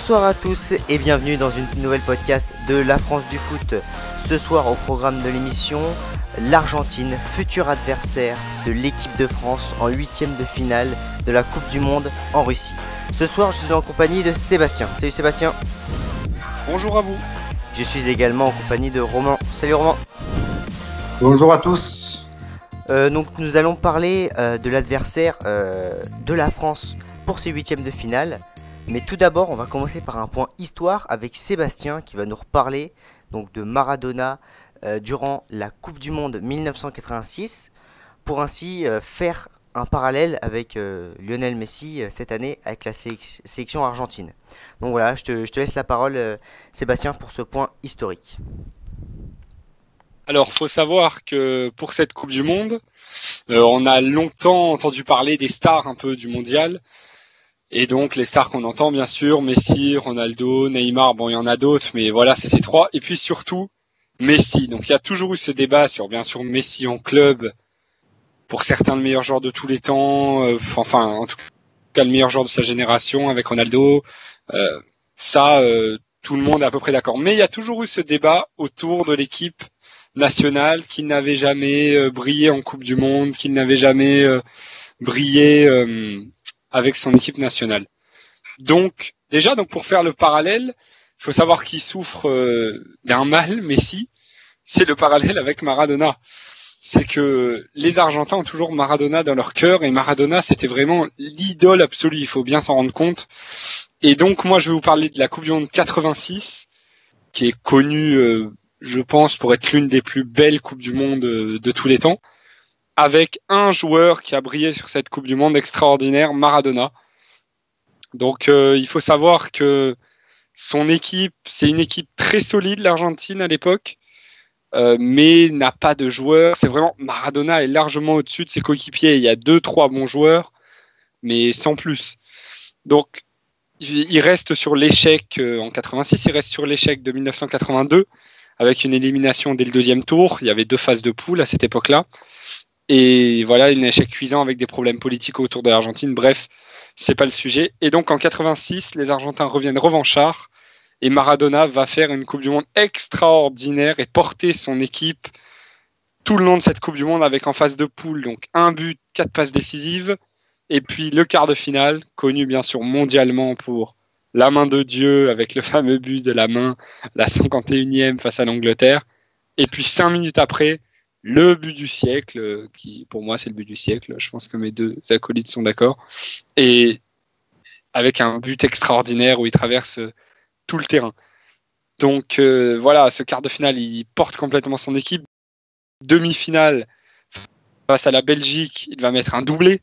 Bonsoir à tous et bienvenue dans une nouvelle podcast de La France du foot. Ce soir au programme de l'émission, l'Argentine, futur adversaire de l'équipe de France en 8e de finale de la Coupe du Monde en Russie. Ce soir je suis en compagnie de Sébastien. Salut Sébastien. Bonjour à vous. Je suis également en compagnie de Romain. Salut Romain. Bonjour à tous. Donc nous allons parler de l'adversaire de la France pour ces 8e de finale. Mais tout d'abord, on va commencer par un point histoire avec Sébastien qui va nous reparler donc de Maradona durant la Coupe du Monde 1986 pour ainsi faire un parallèle avec Lionel Messi cette année avec la sélection argentine. Donc voilà, je te laisse la parole Sébastien pour ce point historique. Alors, faut savoir que pour cette Coupe du Monde, on a longtemps entendu parler des stars un peu du mondial. Et donc, les stars qu'on entend, bien sûr, Messi, Ronaldo, Neymar, bon, il y en a d'autres, mais voilà, c'est ces trois. Et puis surtout, Messi. Donc, il y a toujours eu ce débat sur, bien sûr, Messi en club, pour certains le meilleur joueur de tous les temps, enfin, en tout cas, le meilleur joueur de sa génération avec Ronaldo. Tout le monde est à peu près d'accord. Mais il y a toujours eu ce débat autour de l'équipe nationale qui n'avait jamais brillé en Coupe du Monde, qui n'avait jamais brillé avec son équipe nationale. Donc, déjà, pour faire le parallèle, il faut savoir qu'il souffre d'un mal, Messi, c'est le parallèle avec Maradona. C'est que les Argentins ont toujours Maradona dans leur cœur, et Maradona, c'était vraiment l'idole absolue, il faut bien s'en rendre compte. Et donc, moi, je vais vous parler de la Coupe du Monde 86, qui est connue, je pense, pour être l'une des plus belles Coupes du Monde de tous les temps, avec un joueur qui a brillé sur cette Coupe du Monde extraordinaire, Maradona. Donc, il faut savoir que son équipe, c'est une équipe très solide, l'Argentine à l'époque, mais n'a pas de joueurs. C'est vraiment, Maradona est largement au-dessus de ses coéquipiers. Il y a 2-3 bons joueurs, mais sans plus. Donc, il reste sur l'échec en 86, il reste sur l'échec de 1982, avec une élimination dès le deuxième tour. Il y avait 2 phases de poule à cette époque-là. Et voilà, un échec cuisant avec des problèmes politiques autour de l'Argentine. Bref, c'est pas le sujet. Et donc en 86, les Argentins reviennent revanchards et Maradona va faire une Coupe du Monde extraordinaire et porter son équipe tout le long de cette Coupe du Monde avec en phase de poule. Donc 1 but, 4 passes décisives. Et puis le quart de finale, connu bien sûr mondialement pour la main de Dieu avec le fameux but de la main, la 51e face à l'Angleterre. Et puis 5 minutes après, le but du siècle, qui pour moi c'est le but du siècle, je pense que mes 2 acolytes sont d'accord, et avec un but extraordinaire où il traverse tout le terrain. Donc voilà, ce quart de finale, il porte complètement son équipe. Demi-finale, face à la Belgique, il va mettre un doublé.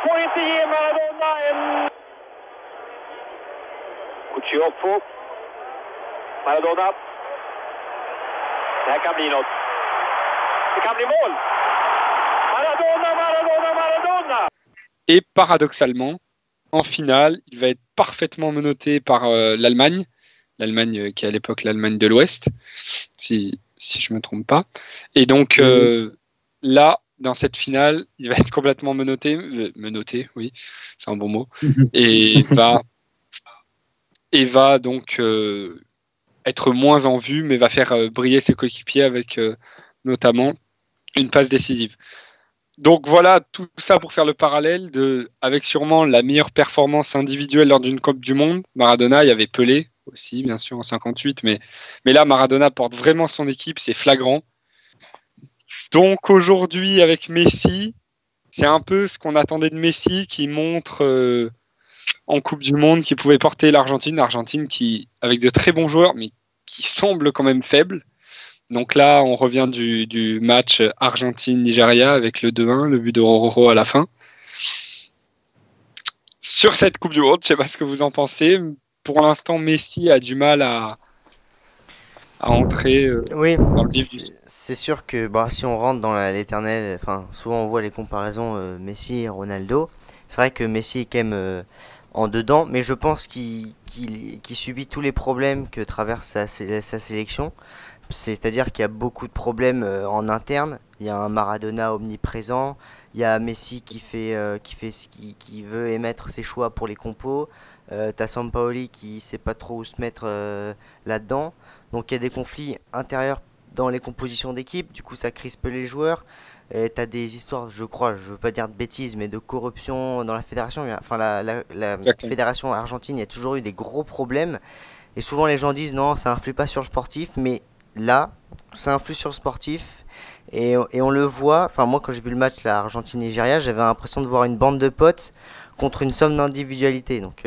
Får inte ge Maradona en... Cucciofo. Maradona. Det här kan bli något. Det kan bli mål. Maradona. Et paradoxalement, en finale, il va être parfaitement menotté par l'Allemagne. L'Allemagne qui est à l'époque l'Allemagne de l'Ouest, si je ne me trompe pas. Et donc là, dans cette finale, il va être complètement menotté, oui, c'est un bon mot, et va donc être moins en vue, mais va faire briller ses coéquipiers avec notamment une passe décisive. Donc voilà, tout ça pour faire le parallèle avec sûrement la meilleure performance individuelle lors d'une Coupe du Monde. Maradona, il y avait Pelé aussi, bien sûr, en 58, mais là, Maradona porte vraiment son équipe, c'est flagrant. Donc aujourd'hui, avec Messi, c'est un peu ce qu'on attendait de Messi, qui montre en Coupe du Monde qu'il pouvait porter l'Argentine qui, avec de très bons joueurs, mais qui semble quand même faible. Donc là, on revient du match Argentine-Nigeria avec le 2-1, le but de Rororo à la fin. Sur cette Coupe du Monde, je ne sais pas ce que vous en pensez. Pour l'instant, Messi a du mal à entrer oui, dans le vif du... C'est sûr que si on rentre dans l'éternel, enfin souvent on voit les comparaisons Messi et Ronaldo. C'est vrai que Messi est quand même en dedans, mais je pense qu'il subit tous les problèmes que traverse sa sélection. C'est-à-dire qu'il y a beaucoup de problèmes en interne. Il y a un Maradona omniprésent. Il y a Messi qui veut émettre ses choix pour les compos. T'as Sampaoli qui sait pas trop où se mettre là-dedans. Donc il y a des conflits intérieurs dans les compositions d'équipe. Du coup, ça crispe les joueurs. Et t'as des histoires, je crois, je veux pas dire de bêtises, mais de corruption dans la fédération. Enfin, la Exactement. fédération argentine, il y a toujours eu des gros problèmes. Et souvent les gens disent non, ça influe pas sur le sportif, mais là, ça influe sur le sportif. Et on le voit, enfin moi quand j'ai vu le match la Argentine-Nigeria, j'avais l'impression de voir une bande de potes contre une somme d'individualité. Donc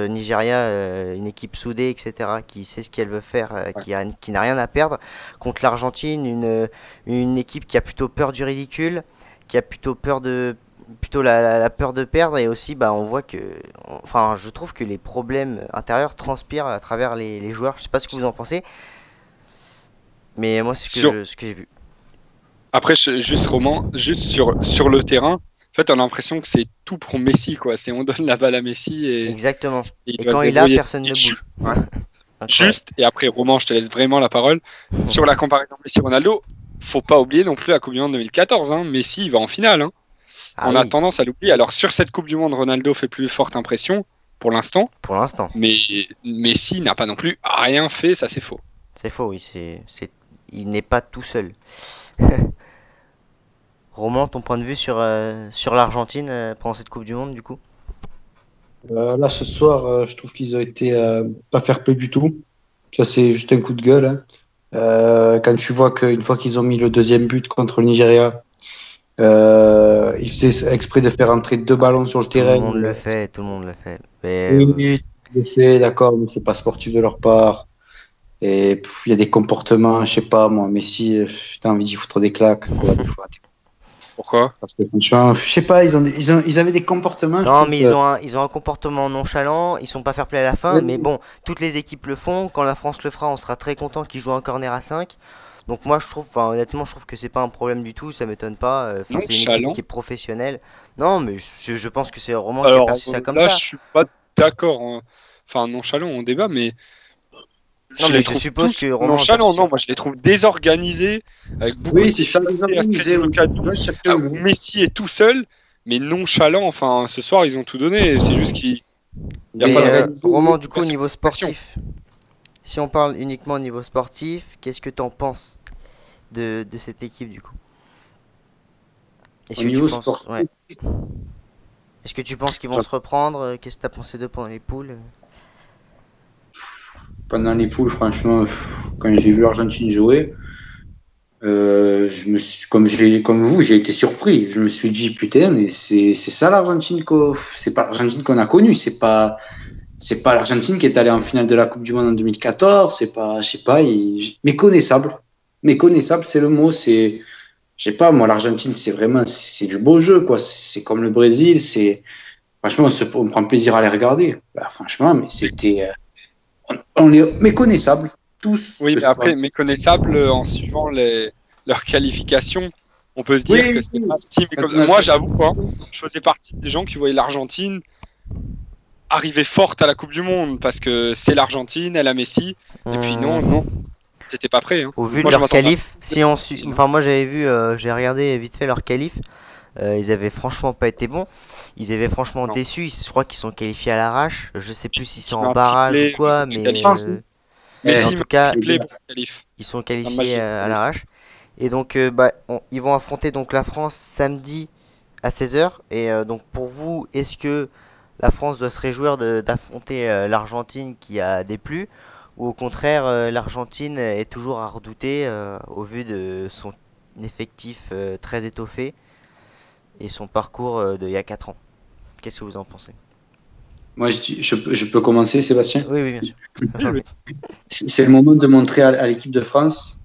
Nigeria, une équipe soudée, etc., qui sait ce qu'elle veut faire, qui n'a rien à perdre. Contre l'Argentine, une équipe qui a plutôt peur du ridicule, qui a plutôt peur de plutôt la peur de perdre, et aussi bah on voit que enfin je trouve que les problèmes intérieurs transpirent à travers les joueurs. Je sais pas ce que vous en pensez, mais moi c'est ce que j'ai vu. Après, juste Roman, juste sur le terrain, en fait, on a l'impression que c'est tout pour Messi, quoi. C'est on donne la balle à Messi et Exactement. il Et doit quand se il a, débrouiller. personne ne bouge. Ouais. Incroyable. Juste, et après Roman, je te laisse vraiment la parole. Sur la comparaison Messi-Ronaldo, faut pas oublier non plus la Coupe du Monde 2014. Hein. Messi, il va en finale. Hein. Ah On a oui, tendance à l'oublier. Alors sur cette Coupe du Monde, Ronaldo fait plus forte impression pour l'instant, pour l'instant. mais Messi n'a pas non plus rien fait, ça c'est faux. C'est faux, oui. Il n'est pas tout seul. Roman, ton point de vue sur l'Argentine pendant cette Coupe du Monde, du coup? Là, ce soir, je trouve qu'ils ont été pas fair-play du tout. Ça, c'est juste un coup de gueule. Hein. Quand tu vois qu'une fois qu'ils ont mis le deuxième but contre le Nigeria, ils faisaient exprès de faire entrer 2 ballons sur le Tout terrain. le monde le fait, tout le monde le fait. Mais, Oui, tu le fais, d'accord, mais c'est pas sportif de leur part. Et il y a des comportements, je sais pas, moi, Messi, t'as envie d'y foutre des claques, quoi, des fois. Pourquoi? Parce que franchement, je sais pas, ils avaient des comportements. je non, trouve mais que- ils ont un comportement nonchalant, ils sont pas fair play à la fin, mais bon, toutes les équipes le font. Quand la France le fera, on sera très content qu'ils jouent un corner à 5. Donc moi, je trouve, enfin, honnêtement, je trouve que c'est pas un problème du tout, ça m'étonne pas. Enfin, c'est une équipe Nonchalant. qui est professionnelle. Non, mais je pense que c'est Roman qui a Alors perçu ça comme là, ça. je suis pas d'accord. Hein. Enfin, nonchalant, on débat, mais Non, mais les je trouve suppose tous que Roman a nonchalants. perçu ça. Non, moi je les trouve désorganisés, avec beaucoup Oui, de c'est ça, difficultés à désorganisé, créer des oui. occasions. Moi, je cherchais le mot. Messi est tout seul, mais nonchalant. Enfin, ce soir, ils ont tout donné. C'est juste qu'il y a Mais pas de organisé, Roman, oui, du coup, au niveau sportif, si on parle uniquement au niveau sportif, qu'est-ce que t'en penses de cette équipe, du coup? Est-ce Au que tu niveau penses, sportif, ouais. Est-ce que tu penses qu'ils vont se reprendre? Qu'est-ce que t'as pensé d'eux pendant les poules? pendant les poules, franchement, quand j'ai vu l'Argentine jouer, comme vous, j'ai été surpris. Je me suis dit, putain, mais c'est ça l'Argentine c'est pas l'Argentine qu'on a connue. C'est pas l'Argentine qui est allée en finale de la Coupe du Monde en 2014. C'est pas, je sais pas, méconnaissable. Méconnaissable, c'est le mot. Je sais pas, moi, l'Argentine, c'est du beau jeu, quoi. C'est comme le Brésil. Franchement, on prend plaisir à les regarder. Bah, franchement, mais on est méconnaissables tous. Oui, le mais après, soir. méconnaissable en suivant leurs qualifications. On peut se dire Oui, que c'est oui. pas si méconnaissable. Moi, j'avoue, quoi, je faisais partie des gens qui voyaient l'Argentine arriver forte à la Coupe du Monde parce que c'est l'Argentine, elle a Messi. Et puis non, c'était pas prêt. Hein. Au vu Moi, de je leur m'attends qualif, si on enfin moi j'avais vu, j'ai regardé vite fait leur qualif. Ils avaient franchement pas été bons. Ils avaient franchement Non. déçu. Je crois qu'ils sont qualifiés à l'arrache. Je sais plus si c'est Ils en ont barrage triplé, ou quoi, ils sont mais qualifiés. mais Messi en tout cas, triplé pour le qualif. ils sont match qualifiés de à qualif. l'arrache. Et donc, ils vont affronter donc la France samedi à 16h. Et donc, pour vous, est-ce que la France doit se réjouir d'affronter l'Argentine qui a déplu, ou au contraire, l'Argentine est toujours à redouter au vu de son effectif très étoffé et son parcours d'il y a 4 ans? Qu'est-ce que vous en pensez? Moi, je peux commencer, Sébastien. Oui, oui, bien sûr. C'est le moment de montrer à l'équipe de France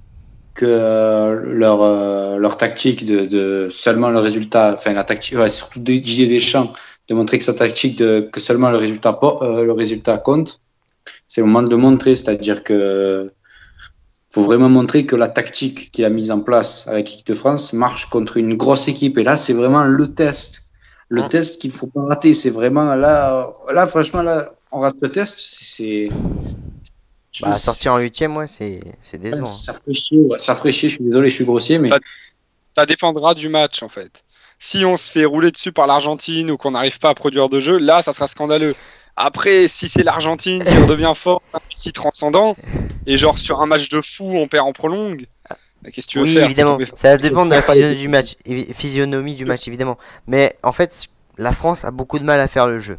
que leur tactique de seulement le résultat, enfin la tactique, ouais, surtout de Didier Deschamps, de montrer que sa tactique que seulement le résultat compte. C'est le moment de le montrer, c'est-à-dire que faut vraiment montrer que la tactique qu'il a mise en place avec l'équipe de France marche contre une grosse équipe. Et là, c'est vraiment le test. Le test qu'il ne faut pas rater. C'est vraiment là, franchement, là, on rate le test. Bah, sortir en huitième, ouais, c'est décevant. Ça ferait chier, ouais. Ça ferait chier, je suis désolé, je suis grossier, mais Ça dépendra du match, en fait. Si on se fait rouler dessus par l'Argentine ou qu'on n'arrive pas à produire de jeu, là, ça sera scandaleux. Après, si c'est l'Argentine qui redevient fort, si transcendant, et genre sur un match de fou, on perd en prolongue, bah, qu'est-ce que tu veux Oui, faire? évidemment, Faut tomber- ça dépend de la physionomie du match, évidemment. Mais en fait, la France a beaucoup de mal à faire le jeu.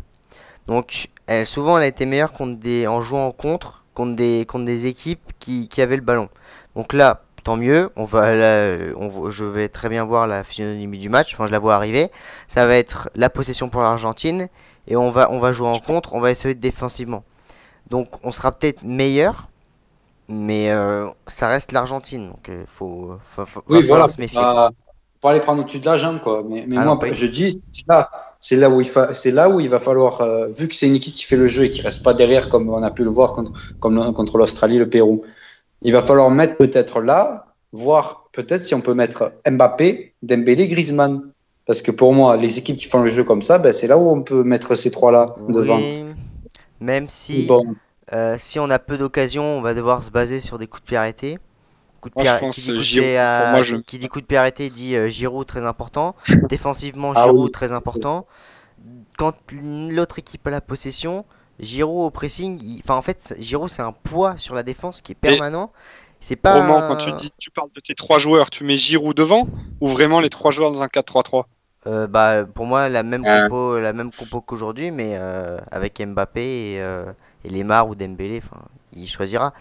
Donc, souvent, elle a été meilleure en jouant en contre des équipes qui avaient le ballon. Donc là, tant mieux. Je vais très bien voir la physionomie du match. Enfin, je la vois arriver. Ça va être la possession pour l'Argentine et on va jouer en contre. On va essayer de défensivement. Donc, on sera peut-être meilleur, mais ça reste l'Argentine. Donc, va oui, voilà, falloir se méfier. faut pas aller prendre au-dessus de la jambe, quoi. Mais Ah moi, non, pas- je dis, c'est là où il va falloir, vu que c'est une équipe qui fait le jeu et qui reste pas derrière, comme on a pu le voir contre l'Australie, le Pérou, il va falloir mettre peut-être là, voir peut-être si on peut mettre Mbappé, Dembélé, Griezmann. Parce que pour moi, les équipes qui font le jeu comme ça, ben, c'est là où on peut mettre ces trois-là devant. Oui, même si Bon, si on a peu d'occasions, on va devoir se baser sur des coups de pied arrêtés. Moi, je pense Qui dit coup de Giroud, pied pour moi, je... qui dit coup de pied arrêté dit Giroud très important. Défensivement, Ah Giroud oui. très important. Quand l'autre équipe a la possession, Giroud au pressing, enfin en fait, Giroud c'est un poids sur la défense qui est permanent. C'est pas Roman, quand tu parles de tes trois joueurs, tu mets Giroud devant ou vraiment les trois joueurs dans un 4-3-3? bah pour moi la même Ah. compo qu'aujourd'hui, mais avec Mbappé et Lemar ou Dembélé, enfin il choisira.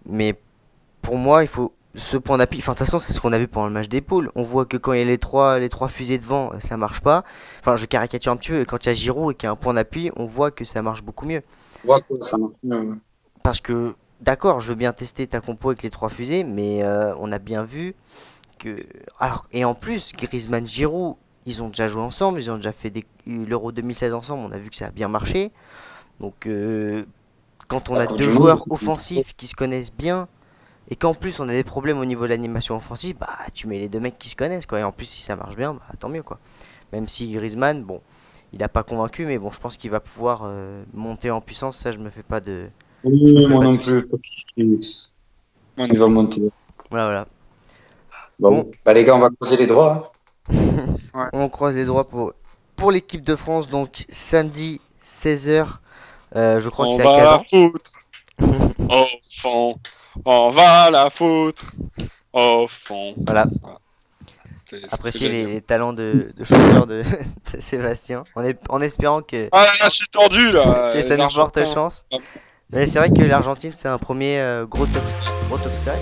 Mais pour moi, il faut ce point d'appui. Enfin, de toute façon, c'est ce qu'on a vu pendant le match des poules. On voit que quand il y a les trois fusées devant, ça marche pas. Enfin, je caricature un petit peu. Et quand il y a Giroud et qu'il y a un point d'appui, on voit que ça marche beaucoup mieux. on voit que ça marche mieux. Parce que, d'accord, je veux bien tester ta compo avec les trois fusées, mais on a bien vu que. Alors, et en plus, Griezmann, Giroud, ils ont déjà joué ensemble. Ils ont déjà fait l'Euro 2016 ensemble. On a vu que ça a bien marché. Donc, quand on a Quand deux du joueurs monde, offensifs qui se connaissent bien. Et qu'en plus on a des problèmes au niveau de l'animation offensive, bah tu mets les deux mecs qui se connaissent quoi. Et en plus si ça marche bien, bah tant mieux quoi. Même si Griezmann, bon, il a pas convaincu, mais bon, je pense qu'il va pouvoir monter en puissance. Ça, je me fais pas de. Oui, moi pas de non soucis. plus. Il va monter. Voilà, voilà. Bon. Bah, les gars, on va creuser les droits. Ouais. On croise les doigts pour l'équipe de France. Donc samedi 16h, je crois que On c'est à va Kazan. la foutre au fond. On va la foutre au fond. Voilà. Apprécier les talents de chanteur de Sébastien. En espérant que Ah là, je suis tordu là. que ça nous porte L'Argentin. chance. Mais c'est vrai que l'Argentine c'est un premier gros obstacle.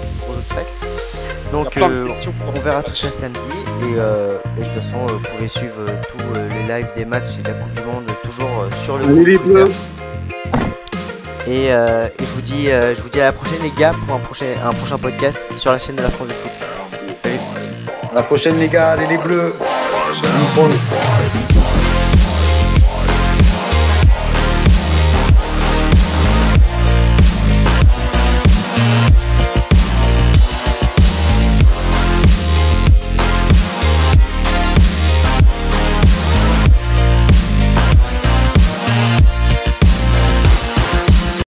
Donc Il y a plein de questions pour on verra tout ça samedi et de toute façon vous pouvez suivre tous les lives des matchs et de la Coupe du Monde toujours sur le Allez, les groupe Bleus. Twitter. Et je vous dis à la prochaine les gars pour un prochain podcast sur la chaîne de la France du foot. Salut. À la prochaine, les gars. Allez, les Bleus.